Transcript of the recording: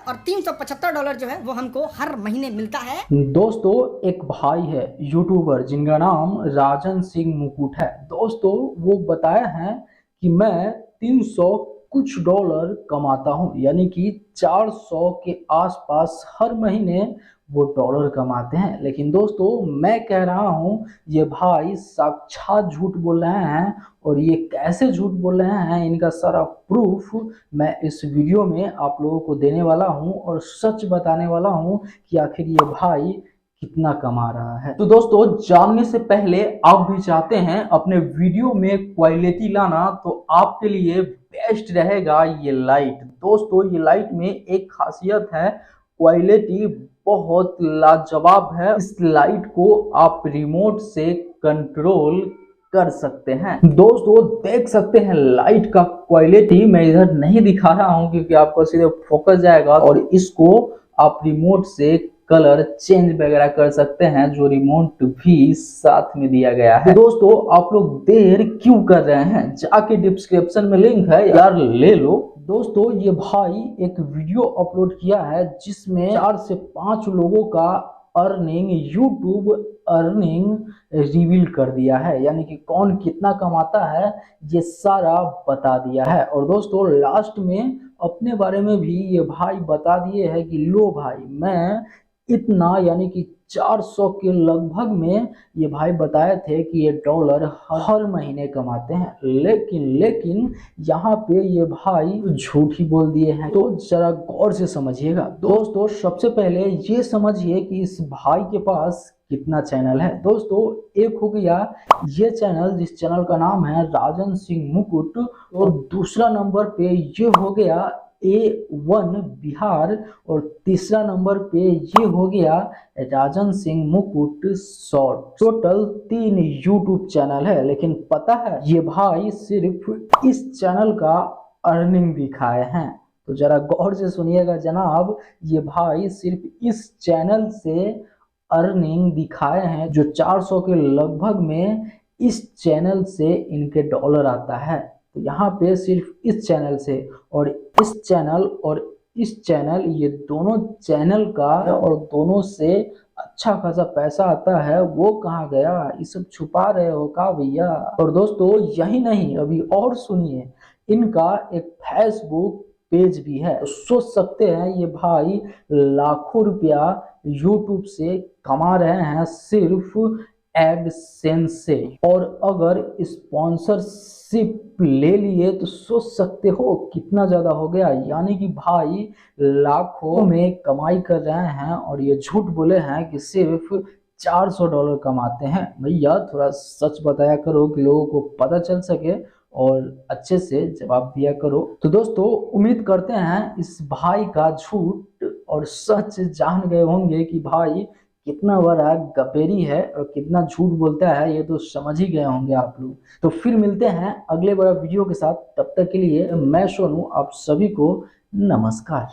और $375 जो है वो हमको हर महीने मिलता है। दोस्तों एक भाई है यूट्यूबर जिनका नाम राजन सिंह मुकुट है। दोस्तों वो बताया है कि मैं 300 कुछ डॉलर कमाता हूँ, यानी कि 400 के आसपास हर महीने वो डॉलर कमाते हैं। लेकिन दोस्तों मैं कह रहा हूँ ये भाई साक्षात झूठ बोल रहे हैं, और ये कैसे झूठ बोल रहे हैं इनका सारा प्रूफ मैं इस वीडियो में आप लोगों को देने वाला हूँ और सच बताने वाला हूँ कि आखिर ये भाई कितना कमा रहा है। तो दोस्तों जानने से पहले आप भी चाहते हैं अपने वीडियो में क्वालिटी लाना, तो आपके लिए बेस्ट रहेगा ये लाइट। दोस्तों ये लाइट में एक खासियत है, क्वालिटी बहुत लाजवाब है। इस लाइट को आप रिमोट से कंट्रोल कर सकते हैं। दोस्तों देख सकते हैं लाइट का क्वालिटी, मैं इधर नहीं दिखा रहा हूं क्योंकि आपको सीधे फोकस जाएगा, और इसको आप रिमोट से कलर चेंज वगैरह कर सकते हैं, जो रिमोट भी साथ में दिया गया है। दोस्तों आप लोग देर क्यों कर रहे हैं, जाके डिस्क्रिप्शन में लिंक है यार ले लो। दोस्तों ये भाई एक वीडियो अपलोड किया है जिसमें 4 से 5 लोगों का अर्निंग, यूट्यूब अर्निंग रिवील कर दिया है, यानी कि कौन कितना कमाता है ये सारा बता दिया है। और दोस्तों लास्ट में अपने बारे में भी ये भाई बता दिए हैं कि लो भाई मैं इतना, यानी कि 400 के लगभग में ये भाई बताए थे कि ये डॉलर हर महीने कमाते हैं। लेकिन यहाँ पे ये भाई झूठ ही बोल दिए हैं। तो जरा गौर से समझिएगा। दोस्तों सबसे पहले ये समझिए कि इस भाई के पास कितना चैनल है। दोस्तों एक हो गया ये चैनल, जिस चैनल का नाम है राजन सिंह मुकुट, और दूसरा नंबर पे ये हो गया A1 बिहार, और तीसरा नंबर पे ये हो गया राजन सिंह मुकुट शॉर्ट। टोटल 3 यूट्यूब चैनल है। लेकिन पता है ये भाई सिर्फ इस चैनल का अर्निंग दिखाए हैं। तो जरा गौर से सुनिएगा जनाब, ये भाई सिर्फ इस चैनल से अर्निंग दिखाए हैं, जो 400 के लगभग में इस चैनल से इनके डॉलर आता है। तो यहाँ पे सिर्फ इस चैनल से और इस चैनल और इस चैनल, ये दोनों चैनल का और दोनों से अच्छा खासा पैसा आता है। वो कहाँ गया, ये सब छुपा रहे हो का भैया। और दोस्तों यही नहीं, अभी और सुनिए, इनका एक फेसबुक पेज भी है। तो सोच सकते हैं ये भाई लाखों रुपया यूट्यूब से कमा रहे हैं सिर्फ एडसेंस से। और अगर स्पॉन्सरशिप ले लिए तो सोच सकते हो कितना ज्यादा हो गया, यानी कि भाई लाखों में कमाई कर रहे हैं, और ये झूठ बोले हैं कि सिर्फ $400 कमाते हैं। भैया थोड़ा सच बताया करो कि लोगों को पता चल सके, और अच्छे से जवाब दिया करो। तो दोस्तों उम्मीद करते हैं इस भाई का झूठ और सच जान गए होंगे कि भाई कितना बड़ा गपेरी है और कितना झूठ बोलता है, ये तो समझ ही गए होंगे आप लोग। तो फिर मिलते हैं अगले बड़ा वीडियो के साथ, तब तक के लिए मैं सोनू आप सभी को नमस्कार।